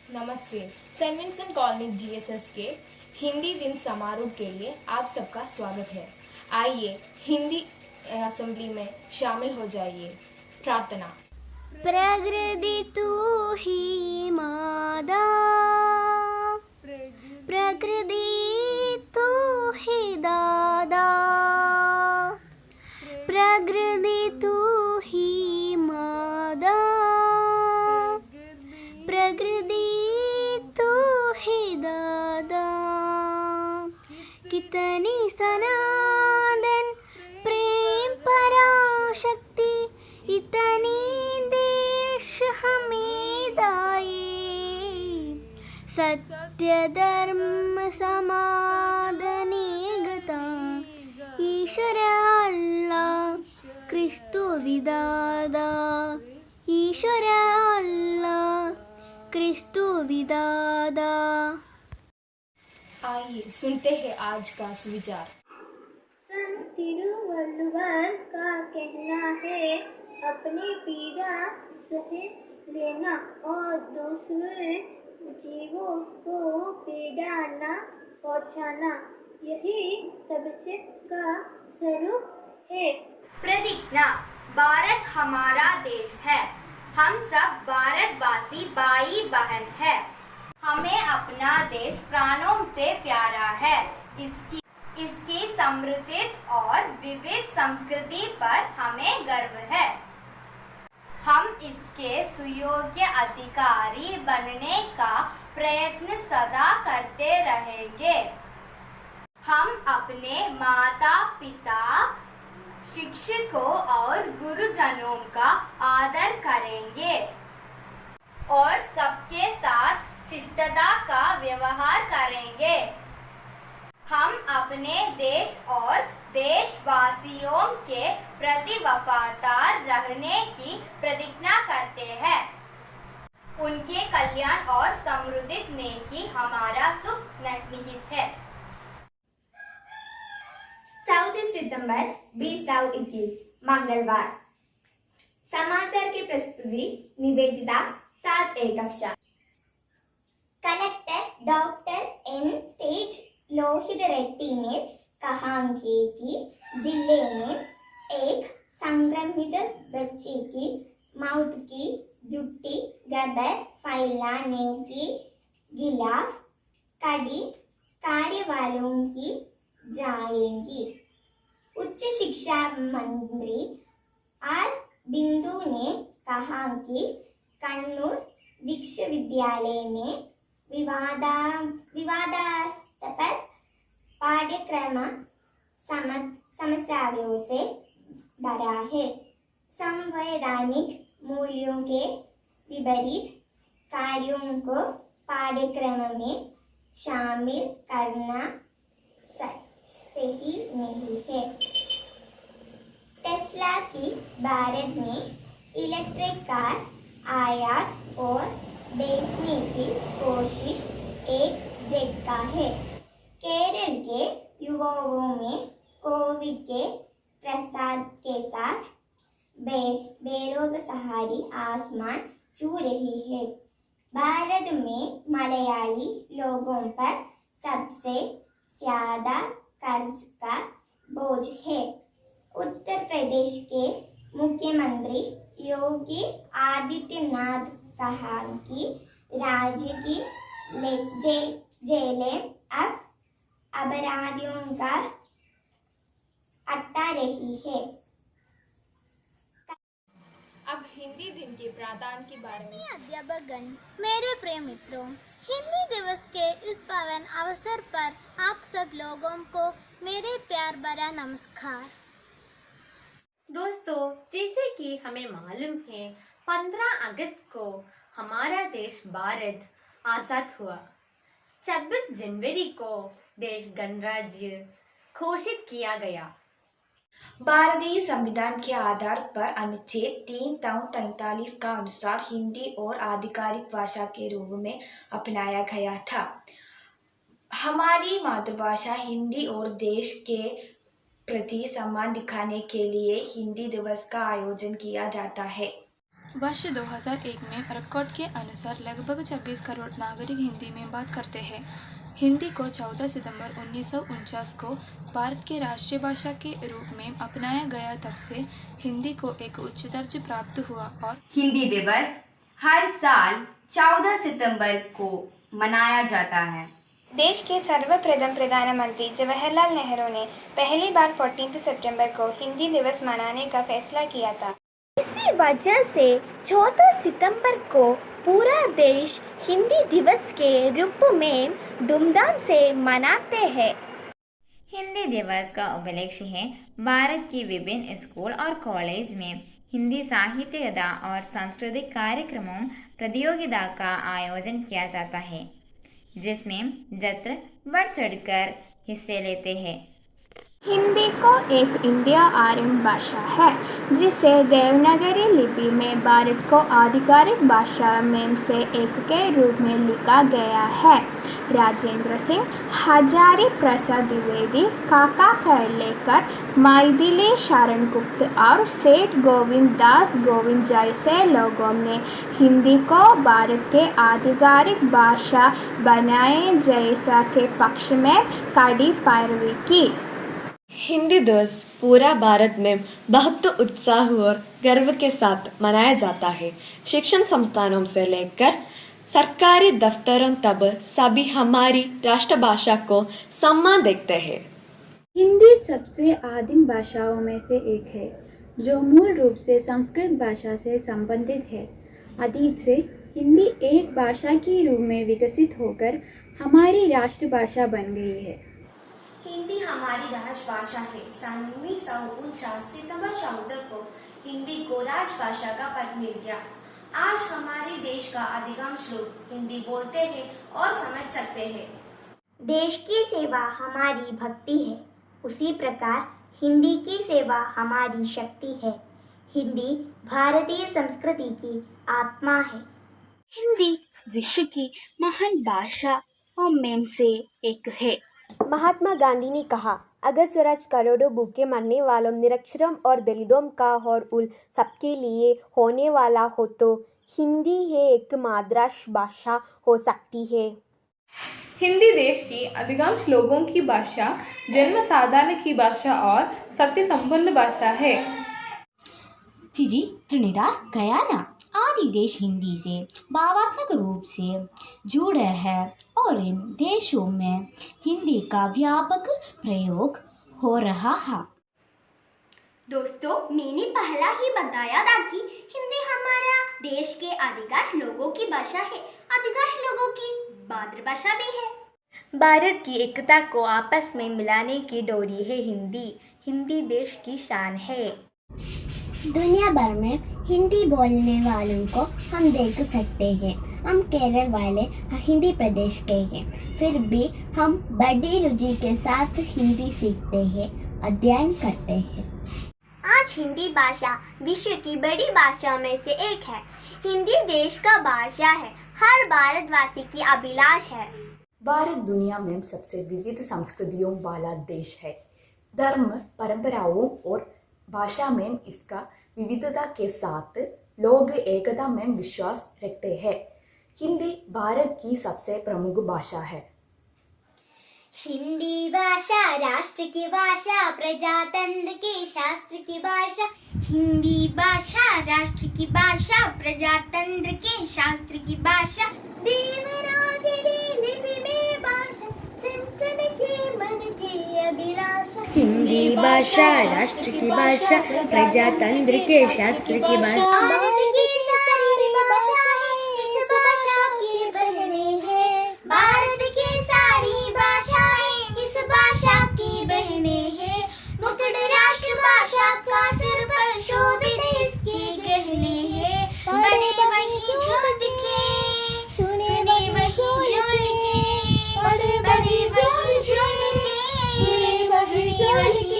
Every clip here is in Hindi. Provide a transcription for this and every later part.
नमस्ते। सेंट विंसेंट कॉलोनी जीएसएस के हिंदी दिन समारोह के लिए आप सबका स्वागत है। आइए हिंदी असेंबली में शामिल हो जाइए। प्रार्थना। प्रकृति तू ही मादा, प्रकृति तू ही दादा, प्रकृति तू ही मादा, प्रकृति तू ही दादा। कितनी सनातन प्रेम पराशक्ति, इतनी देश हमें दाए। सत्य धर्म समाधान एकता, ईश्वर अल्लाह क्रिस्तु विदादा, ईश्वर अल्लाह क्रिस्तु विदादा। आइए सुनते हैं आज का सुविचार। संत तिरुवल्लुवर का कहना है, अपनी पीड़ा सह लेना और दूसरे जीवों को पीड़ा न पहुंचाना, यही सबसे का स्वरूप है। प्रतिज्ञा। भारत हमारा देश है। हम सब भारतवासी भाई बहन है। हमें अपना देश प्राणों से प्यारा है। इसकी समृद्ध और विविध संस्कृति पर हमें गर्व है। हम इसके सुयोग्य अधिकारी बनने का प्रयत्न सदा करते रहेंगे। हम अपने माता पिता, शिक्षकों और गुरुजनों का आदर करेंगे और सबके साथ शिष्टता का व्यवहार करेंगे। हम अपने देश और देशवासियों के प्रति वफादार रहने की प्रतिज्ञा करते हैं। उनके कल्याण और समृद्धि में ही हमारा सुख निहित है। 14 सितंबर 2021 मंगलवार। समाचार की प्रस्तुति निवेदिता 7A कक्षा। कलेक्टर डॉक्टर एन तेज लोहित रेड्डी ने कहा कि जिले में एक संक्रमित बच्चे की मौत की झूठी खबर फैलाने के खिलाफ कड़ी कार्रवाई की जाएगी। उच्च शिक्षा मंत्री आर बिंदु ने कहा कि कन्नूर विश्वविद्यालय में विवादास्पद पाठ्यक्रम समस्याओं से भरा है। संवैधानिक मूल्यों के विपरीत कार्यों को पाठ्यक्रम में शामिल करना सही नहीं है। टेस्ला की भारत में इलेक्ट्रिक कार आयात और बेचने की कोशिश एक झटका है। केरल के युवाओं में कोविड के प्रसार के साथ बेरोजगारी आसमान छू रही है। भारत में मलयाली लोगों पर सबसे ज्यादा कर्ज का बोझ है। उत्तर प्रदेश के मुख्यमंत्री योगी आदित्यनाथ कहा कि राज्य की जेलें अब अपराधियों का अट्टा रही है। अब हिंदी दिन के प्रावधान के बारे में। अध्यापकगण, मेरे प्रिय मित्रों, हिंदी दिवस के इस पावन अवसर पर आप सब लोगों को मेरे प्यार भरा नमस्कार। दोस्तों, जैसे कि हमें मालूम है, 15 अगस्त को हमारा देश भारत आज़ाद हुआ। 26 जनवरी को देश गणराज्य घोषित किया गया। भारतीय संविधान के आधार पर अनुच्छेद 343 का अनुसार हिंदी और आधिकारिक भाषा के रूप में अपनाया गया था। हमारी मातृभाषा हिंदी और देश के प्रति सम्मान दिखाने के लिए हिंदी दिवस का आयोजन किया जाता है। वर्ष 2001 में रिकॉर्ड के अनुसार लगभग 26 करोड़ नागरिक हिंदी में बात करते हैं। हिंदी को 14 सितंबर 1949 को भारत के राष्ट्रीय भाषा के रूप में अपनाया गया। तब से हिंदी को एक उच्च दर्जा प्राप्त हुआ और हिंदी दिवस हर साल 14 सितंबर को मनाया जाता है। देश के सर्वप्रथम प्रधानमंत्री जवाहरलाल नेहरू ने पहली बार 14 सितंबर को हिंदी दिवस मनाने का फैसला किया था। इसी वजह से 14 सितंबर को पूरा देश हिंदी दिवस के रूप में धूमधाम से मनाते हैं। हिंदी दिवस का उपलक्ष्य है भारत के विभिन्न स्कूल और कॉलेज में हिंदी साहित्य कथा और सांस्कृतिक कार्यक्रमों प्रतियोगिता का आयोजन किया जाता है, जिसमें छात्र बढ़ चढ़कर हिस्से लेते हैं। हिंदी को एक इंडिया आर्यन भाषा है, जिसे देवनागरी लिपि में भारत को आधिकारिक भाषा में से एक के रूप में लिखा गया है। राजेंद्र सिंह, हजारी प्रसाद द्विवेदी, काका खैलेकर, मैथिली शरण गुप्त और सेठ गोविंद दास गोविंद जैसे लोगों ने हिंदी को भारत के आधिकारिक भाषा बनाए जैसा के पक्ष में कड़ी पैरवी की। हिंदी दिवस पूरा भारत में बहुत उत्साह और गर्व के साथ मनाया जाता है। शिक्षण संस्थानों से लेकर सरकारी दफ्तरों तक सभी हमारी राष्ट्रभाषा को सम्मान देते हैं। हिंदी सबसे आदिम भाषाओं में से एक है, जो मूल रूप से संस्कृत भाषा से संबंधित है। अतीत से हिंदी एक भाषा के रूप में विकसित होकर हमारी राष्ट्रभाषा बन गई है। हिंदी हमारी राजभाषा है। सन 1949 सितंबर 14 को हिंदी को राजभाषा का पद मिल गया। आज हमारे देश का अधिकांश लोग हिंदी बोलते हैं और समझ सकते हैं। देश की सेवा हमारी भक्ति है, उसी प्रकार हिंदी की सेवा हमारी शक्ति है। हिंदी भारतीय संस्कृति की आत्मा है। हिंदी विश्व की महान भाषाओं में से एक है। महात्मा गांधी ने कहा, अगर स्वराज करोड़ों भूखे मरने वालों, निरक्षरों और दलितों का और उन सबके लिए होने वाला हो तो हिंदी है एक मातृभाषा हो सकती है। हिंदी देश की अधिकांश लोगों की भाषा, जन्म साधारण की भाषा और सत्य संबंध भाषा है। फिजी, त्रिनिदाद, गयाना आदि देश हिंदी से भावात्मक रूप से जुड़े हैं और इन देशों में हिंदी का व्यापक प्रयोग हो रहा है। दोस्तों, मैंने पहला ही बताया था कि हिंदी हमारा देश के अधिकांश लोगों की भाषा है, अधिकांश लोगों की मातृभाषा भी है। भारत की एकता को आपस में मिलाने की डोरी है हिंदी। हिंदी देश की शान है। दुनिया भर में हिंदी बोलने वालों को हम देख सकते हैं। हम केरल वाले हिंदी प्रदेश के हैं, फिर भी हम बड़ी रुचि के साथ हिंदी सीखते हैं, अध्ययन करते हैं। आज हिंदी भाषा विश्व की बड़ी भाषाओं में से एक है। हिंदी देश का भाषा है, हर भारतवासी की अभिलाष है। भारत दुनिया में सबसे विविध संस्कृतियों वाला देश है। धर्म, परंपराओं और भाषा में इसका विविधता के साथ लोग एकता में विश्वास रखते हैं। हिंदी भारत की सबसे प्रमुख भाषा है। हिंदी भाषा राष्ट्र की भाषा, प्रजातंत्र के शास्त्र की भाषा। हिंदी भाषा राष्ट्र की भाषा, प्रजातंत्र के शास्त्र की भाषा। देवनागरी लिपि में भाषा, चंचल के मन की अभिलाषा। हिंदी भाषा राष्ट्र की भाषा, प्रजातंत्र के शास्त्र की भाषा। भारत की सारी भाषाएं इस भाषा की बहनें हैं। भारत की सारी भाषाएं इस भाषा की बहनें हैं। मुकुट राष्ट्रभाषा का सिर पर शोभित इसके गहने हैं। बड़े वही ज्योत के, सुने वही ज्योत के, बड़े वही ज्योत के, सुने वही ज्योत के।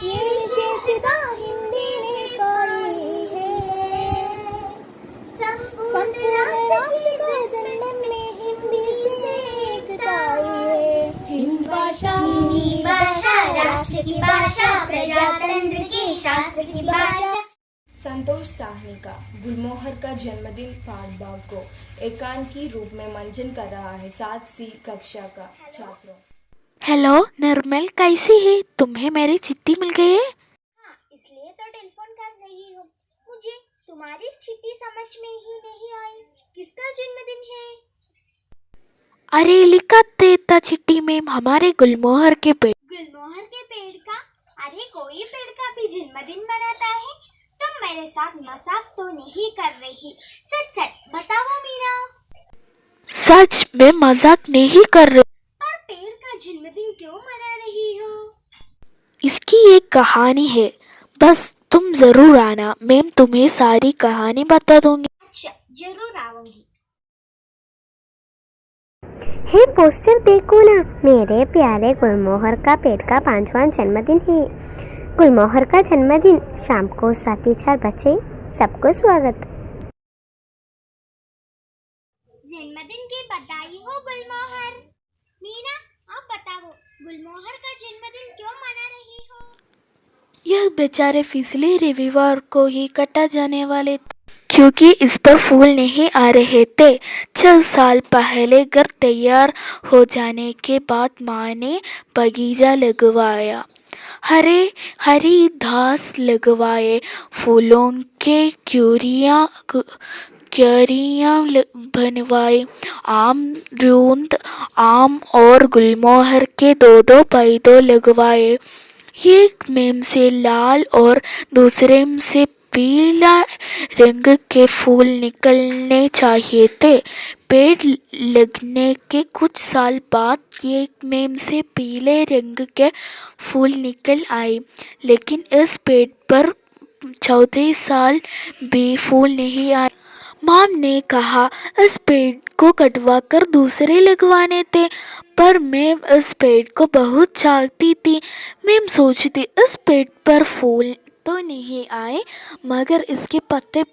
ये विशेषता हिंदी ने पाई है। संपूर्ण राष्ट्र का जन्म में हिंदी से एकता है। हिंदी भाषा राष्ट्र की भाषा, प्रजातंत्र के शास्त्र की भाषा। संतोष साहनी का गुलमोहर का जन्मदिन पाठ भाग को एकांकी रूप में मंचन कर रहा है 7सी कक्षा का छात्रों। हेलो निर्मल, कैसी है? तुम्हें मेरी चिट्ठी मिल गई है? हाँ, इसलिए तो टेलीफोन कर रही हूँ। मुझे तुम्हारी चिट्ठी समझ में ही नहीं आई। किसका जन्मदिन है? अरे लिखा था चिट्ठी में हमारे गुलमोहर के पेड़। गुलमोहर के पेड़ का? अरे कोई पेड़ का भी जन्मदिन मनाता है? तुम मेरे साथ मजाक तो नहीं कर रही? सच सच बताओ मीना। सच में मजाक नहीं कर रही। पर पेड़ का जन्मदिन क्यों मना रही हो? इसकी एक कहानी है, बस तुम जरूर आना, मैम तुम्हें सारी कहानी बता दूंगी। अच्छा, जरूर आऊंगी। हे पोस्टर देखो ना, मेरे प्यारे गुलमोहर का पेड़ का 5वां जन्मदिन है। गुलमोहर का जन्मदिन शाम को 4:30 बजे। सबको स्वागत। जन्मदिन की बधाई हो गुलमोहर। मीना, आप बताओ गुलमोहर का जन्मदिन क्यों मना रही हो? यह बेचारे पिछले रविवार को ही कटा जाने वाले थे, क्योंकि इस पर फूल नहीं आ रहे थे। 6 साल पहले घर तैयार हो जाने के बाद माँ ने बगीचा लगवाया, हरी घास लगवाए, फूलों के क्यारियाँ बनवाई, आम और गुलमोहर के 2 पौधे लगवाए। एक मेम से लाल और दूसरे से पीला रंग के फूल निकलने चाहिए थे। पेड़ लगने के कुछ साल बाद एक मेम से पीले रंग के फूल निकल आए, लेकिन इस पेड़ पर 14 साल भी फूल नहीं आए। माम ने कहा इस पेड़ को कटवा कर दूसरे लगवाने थे, पर मैम इस पेड़ को बहुत चाहती थी। मैम सोचती इस पेड़ पर फूल तो नहीं आए, मगर इसके पत्ते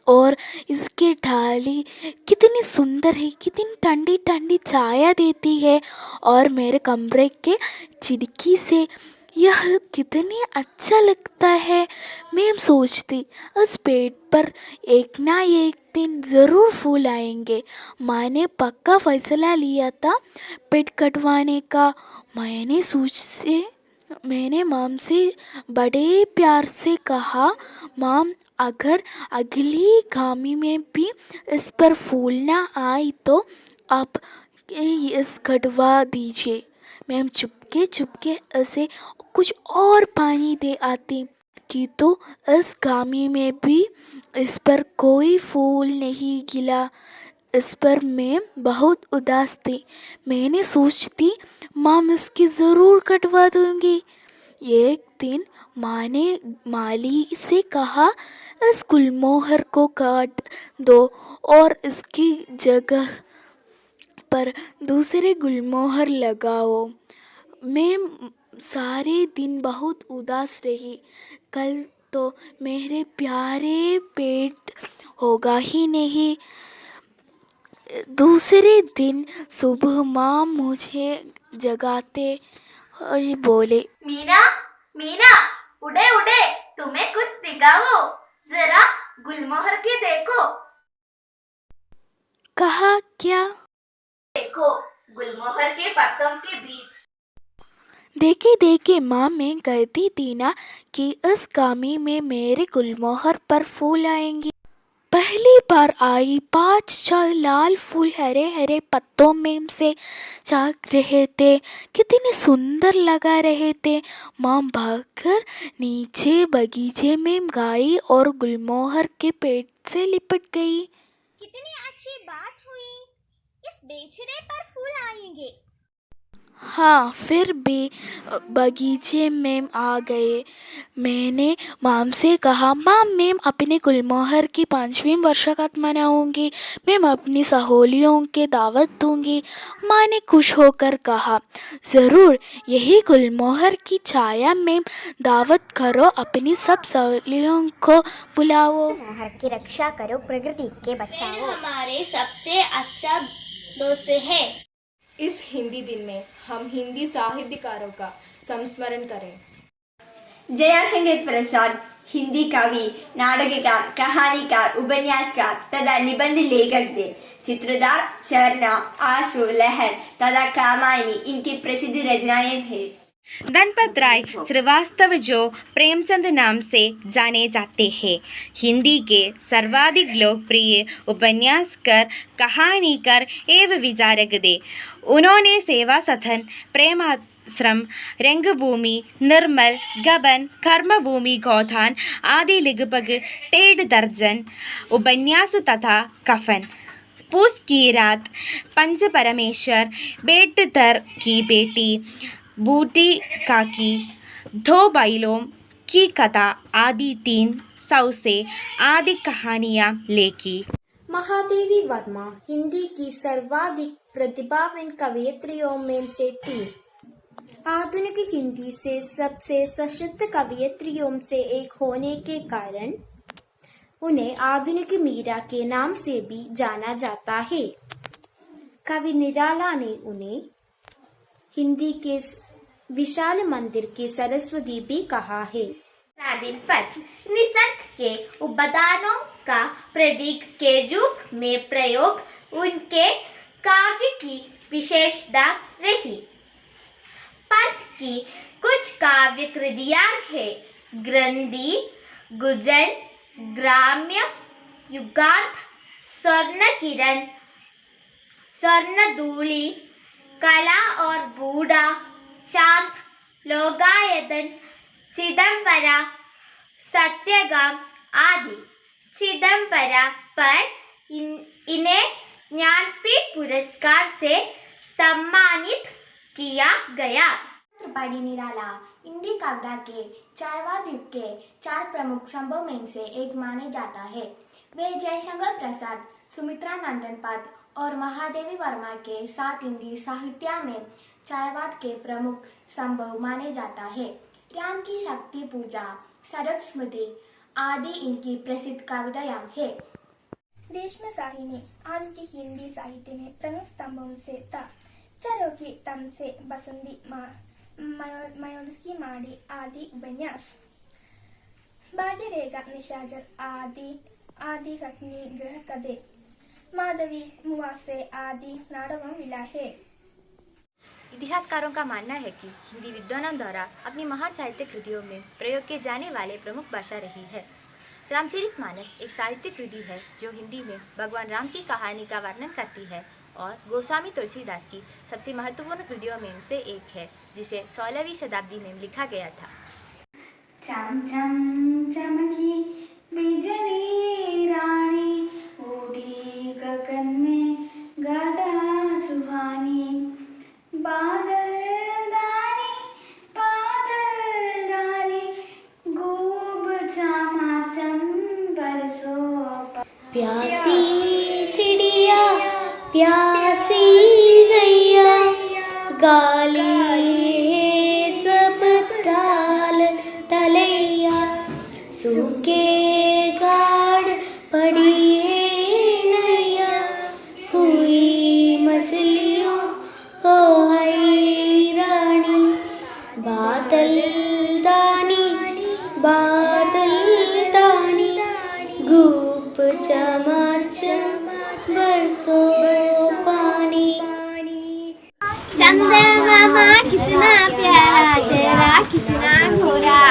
और इसके डाली कितनी सुंदर है, कितनी ठंडी ठंडी छाया देती है, और मेरे कमरे के खिड़की से यह कितनी अच्छा लगता है। मैम सोचती इस पेड़ पर एक ना एक दिन ज़रूर फूल आएंगे। माँ ने पक्का फैसला लिया था पेड़ कटवाने का। मैंने माम से बड़े प्यार से कहा, माम अगर अगली गामी में भी इस पर फूल ना आए तो आप इस कटवा दीजिए। मैम चुपके ऐसे कुछ और पानी दे आती कि तो इस गामी में भी इस पर कोई फूल नहीं गिला। इस पर मैं बहुत उदास थी। मैंने सोचती माम इसकी ज़रूर कटवा दूंगी। एक दिन माँ ने माली से कहा इस गुलमोहर को काट दो और इसकी जगह पर दूसरे गुलमोहर लगाओ। मैं सारे दिन बहुत उदास रही। कल तो मेरे प्यारे पेट होगा ही नहीं। दूसरे दिन सुबह माँ मुझे जगाते और बोले, मीना मीना उड़े उड़े, तुम्हें कुछ दिखाओ, जरा गुलमोहर के देखो। कहा क्या? देखो गुलमोहर के पत्तों के बीच। देखे माँ मैं कहती थी ना कि इस गामी में मेरे गुलमोहर पर फूल आएंगे। पहली बार आई 5-6 लाल फूल हरे हरे पत्तों में से झांक रहे थे, कितने सुंदर लगा रहे थे। माँ भागकर नीचे बगीचे में गई और गुलमोहर के पेड़ से लिपट गई। कितनी अच्छी बात हुई, इस बेचने पर फूल आएंगे। हाँ, फिर भी बगीचे में आ गए। मैंने माम से कहा, माम मैं अपने गुलमोहर की 5वीं वर्षगांठ मनाऊंगी, मैं अपनी सहेलियों के दावत दूंगी। माँ ने खुश होकर कहा, ज़रूर, यही गुलमोहर की छाया में दावत करो, अपनी सब सहेलियों को बुलाओ। गुलमोहर की रक्षा करो, प्रकृति के बचाओ। हमारे सबसे अच्छा दोस्त है। इस हिंदी दिन में हम हिंदी साहित्यकारों का संस्मरण करें। जया संगीत प्रसाद, हिंदी कवि, नाटककार, कहानीकार, उपन्यासकार तथा निबंध लेखक थे। चित्रदार, चरना, आंसू, लहर तथा कामायनी इनकी प्रसिद्ध रचनाएं हैं। धनपत राय श्रीवास्तव जो प्रेमचंद नाम से जाने जाते हैं, हिंदी के सर्वाधिक लोकप्रिय उपन्यासकार, कहानीकार एवं विचारक थे। उन्होंने सेवा सदन, प्रेमाश्रम, रंगभूमि, निर्मल, गबन, कर्मभूमि, गोदान आदि लगभग 1.5 दर्जन उपन्यास तथा कफन, पूस की रात, पंच परमेश्वर, बेटदर की बेटी, बूटी काकी, 2 बैलों की कथा आदि 300 से अधिक कहानियाँ लिखी। महादेवी वर्मा हिंदी की सर्वाधिक प्रतिभावान कवयित्रियों में से थी। आधुनिक हिंदी से सबसे सशक्त कवयित्रियों से एक होने के कारण उन्हें आधुनिक मीरा के नाम से भी जाना जाता है। कवि निराला ने उन्हें हिंदी के विशाल मंदिर की सरस्वती भी कहा है। दिन पर निसर्ग के उपादानों का प्रतीक के रूप में प्रयोग उनके काव्य की विशेषता रही। पंत की कुछ काव्य कृतियां हैं: ग्रंथि, गुजर, ग्राम्य, युगांत, स्वर्ण किरण, स्वर्णधूलि, कला और बूढ़ा, शांत, लोकायतन, चिदंबरा, सत्यगाम आदि। चिदंबरा पर इन्हें ज्ञानपीठ पुरस्कार से सम्मानित किया गया। त्रिपाठी निराला हिंदी कविता के चायवाद युग के 4 प्रमुख संभव में से एक माने जाता है। वे जयशंकर प्रसाद, सुमित्रा नंदन पत और महादेवी वर्मा के साथ हिंदी साहित्य में चायवाद के प्रमुख संभव माने जाता है। राम की शक्ति पूजा, सरक स्मृति आदि इनकी प्रसिद्ध कविताएं हैं। देशम साहिनी आधुनिक हिंदी साहित्य में प्रमुख स्तंभों से था। चरोकी तम से बसंती मयोलस्की माड़ी आदि उपन्यास, भाग्यरेखा, निशाचर आदि कथनी गृह कदे, माधवी मुवासे आदि नाटकों मिला है। इतिहासकारों का मानना है कि हिंदी विद्वानों द्वारा अपनी महान साहित्यिक कृतियों में प्रयोग किए जाने वाले प्रमुख भाषा रही है। रामचरितमानस एक साहित्यिक कृति है जो हिंदी में भगवान राम की कहानी का वर्णन करती है और गोस्वामी तुलसीदास की सबसे महत्वपूर्ण कृतियों में से एक है, जिसे 16वीं शताब्दी में लिखा गया था। चम चम चमकी बिजली रानी, उड़ी गगन में गड़ा सुहानी, बादल दानी खूब चमाचम बरसो। प्यासी चिड़िया प्यासी गैया, गाली है सब ताल तलैया, सूखे गाड़ पड़ी है नैया, हुई मछलियों को हैरानी, बादल दानी धूप चमाचम बरसो पानी। चंद्रमा कितना प्यारा, जरा कितना गोरा,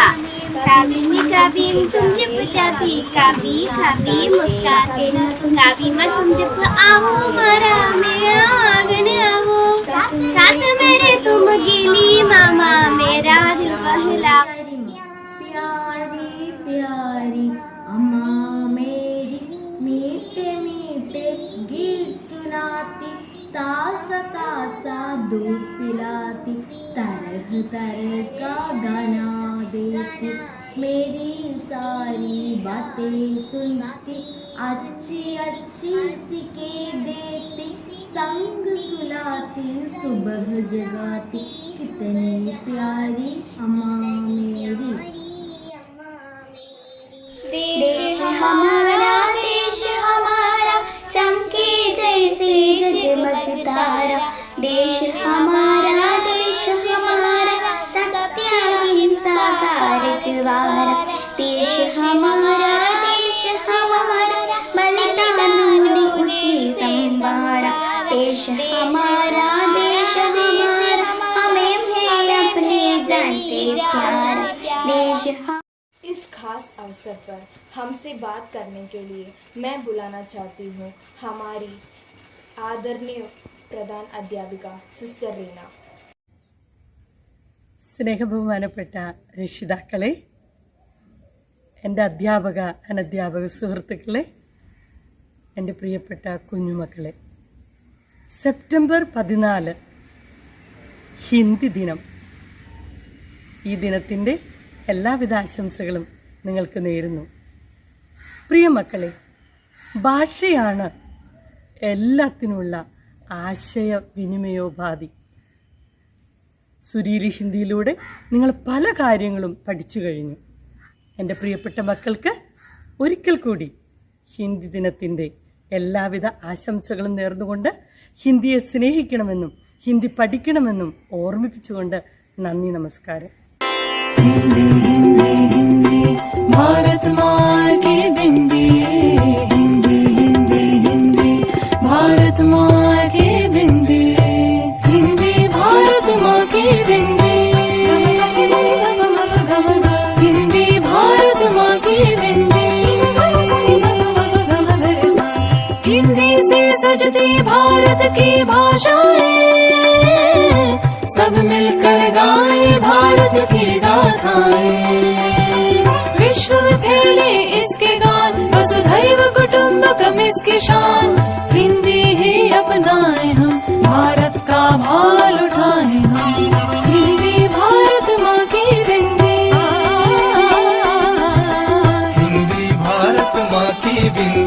कभी मीठा भी तुम जब जाती, कभी कभी मुस्कुराते, कभी मत तुम जब आओ मरा मेरा आंगन आओ, साथ मेरे तुम गिली मामा मेरा दिल बहला। प्यारी प्यारी अम्मा मेरी, मीठे मीठे गीत सुनाती, तासा तासा दूध पिलाती, तरह तरह का गाना देती, मेरी सारी बातें सुनती, अच्छी अच्छी सीखें देती, संग सुलाती, सुबह जगाती, कितनी प्यारी अम्मा मेरी। देश हमारा चमके जैसे जगमग तारा, देश हमारा सत्य अहिंसा भारत वारा देश हमारा बलिदानों ने उसे संवारा देश हमारा हमें है अपने जान से प्यारा देश। इस खास अवसर पर हमसे बात करने के लिए मैं बुलाना चाहती हूँ हमारी आदरणीय प्रधान अध्यापिका सिस्टर रीना। സ്നേഹബഹുമാനപ്പെട്ട രക്ഷിതാക്കളെ, എൻ്റെ അധ്യാപക അനധ്യാപക സുഹൃത്തുക്കളെ, എൻ്റെ പ്രിയപ്പെട്ട കുഞ്ഞുമക്കളെ, സെപ്റ്റംബർ 14 ഹിന്ദി ദിനം. ഈ ദിനത്തിൻ്റെ എല്ലാവിധ ആശംസകളും നിങ്ങൾക്ക് നേരുന്നു. പ്രിയമക്കളെ, ഭാഷയാണ് എല്ലാത്തിനുമുള്ള ആശയവിനിമയോപാധി. സുരീലി ഹിന്ദിയിലൂടെ നിങ്ങൾ പല കാര്യങ്ങളും പഠിച്ചു കഴിഞ്ഞു. എൻ്റെ പ്രിയപ്പെട്ട മക്കൾക്ക് ഒരിക്കൽ കൂടി ഹിന്ദി ദിനത്തിൻ്റെ എല്ലാവിധ ആശംസകളും നേർന്നുകൊണ്ട് ഹിന്ദിയെ സ്നേഹിക്കണമെന്നും ഹിന്ദി പഠിക്കണമെന്നും ഓർമ്മിപ്പിച്ചുകൊണ്ട് നന്ദി, നമസ്കാരം. हिंदी हिंदी हिंदी भारत माँ की बिंदी, हिंदी हिंदी हिंदी भारत माँ की बिंदी, हिंदी भारत माँ की बिंदी, हिंदी भारत माँ की बिंदी, हिंदी से सजती भारत की भाषाएं, सब मिलकर गाए भारत की गाथाएं, विश्व में फैले इसके गान, वसुधैव कुटुंबकम इसकी शान, हिंदी ही अपनाए हम, भारत का भाल उठाए हम, हिंदी भारत माँ की बिंदी, हिंदी भारत माँ की बिंदी।